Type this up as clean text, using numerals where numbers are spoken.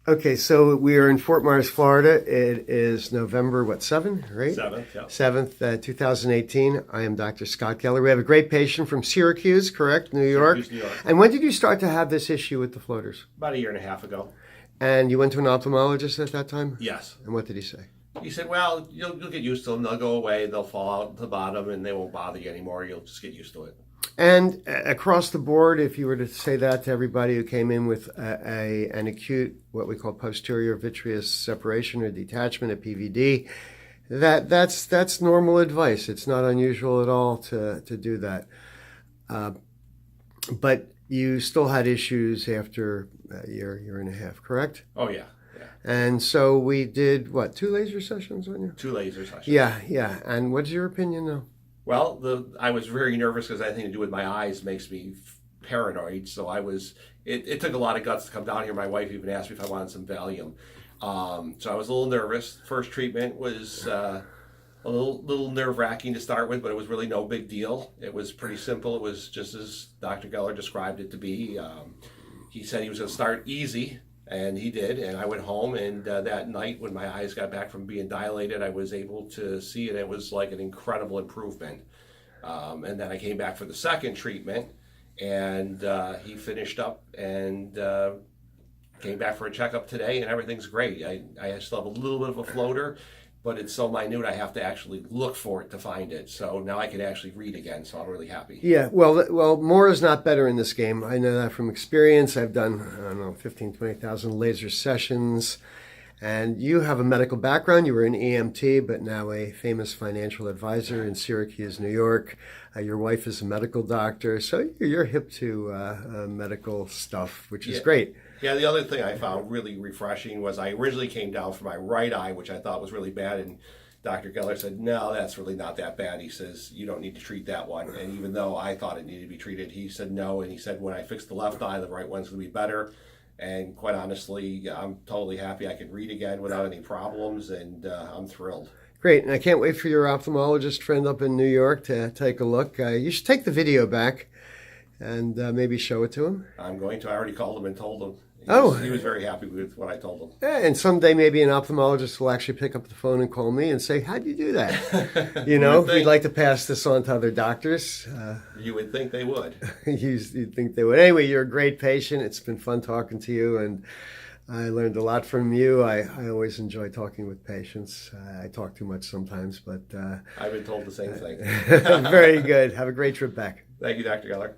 Okay, so we are in Fort Myers, Florida. It is November, what, 7, right? 7th, yeah. 7th, 2018. I am Dr. Scott Geller. We have a great patient from Syracuse, correct? New York. Syracuse, New York. And when did you start to have this issue with the floaters? About a year and a half ago. And you went to an ophthalmologist at that time? Yes. And what did he say? He said, well, you'll get used to them. They'll go away. They'll fall out to the bottom, and they won't bother you anymore. You'll just get used to it. And across the board, if you were to say that to everybody who came in with an acute, what we call posterior vitreous separation or detachment, a PVD, that's normal advice. It's not unusual at all to do that. But you still had issues after a year and a half, correct? Oh, yeah. And so we did, what, 2 laser sessions on you? 2 laser sessions. Yeah. And what's your opinion now? Well, I was very nervous because anything to do with my eyes makes me paranoid. So it took a lot of guts to come down here. My wife even asked me if I wanted some Valium. So I was a little nervous. First treatment was a little nerve-wracking to start with, but it was really no big deal. It was pretty simple. It was just as Dr. Geller described it to be. He said he was going to start easy, and he did. And I went home, and that night when my eyes got back from being dilated, I was able to see it. It was like an incredible improvement. And then I came back for the second treatment, and he finished up and came back for a checkup today, and everything's great. I still have a little bit of a floater, but it's so minute I have to actually look for it to find it. So now I can actually read again, so I'm really happy. Yeah, well, more is not better in this game. I know that from experience. I've done, 20,000 laser sessions. And you have a medical background. You were an EMT, but now a famous financial advisor in Syracuse, New York. Your wife is a medical doctor, so you're hip to medical stuff, which is great. Yeah, the other thing I found really refreshing was I originally came down for my right eye, which I thought was really bad, and Dr. Geller said, no, that's really not that bad. He says, you don't need to treat that one. And even though I thought it needed to be treated, he said no, and he said when I fix the left eye, the right one's going to be better. And quite honestly, I'm totally happy I can read again without any problems, and I'm thrilled. Great, and I can't wait for your ophthalmologist friend up in New York to take a look. You should take the video back and maybe show it to him. I'm going to. I already called him and told him. He was very happy with what I told him. Yeah, and someday maybe an ophthalmologist will actually pick up the phone and call me and say, how'd you do that? We'd like to pass this on to other doctors. You would think they would. You'd think they would. Anyway, you're a great patient. It's been fun talking to you, and I learned a lot from you. I always enjoy talking with patients. I talk too much sometimes, but... I've been told the same thing. Very good. Have a great trip back. Thank you, Dr. Geller.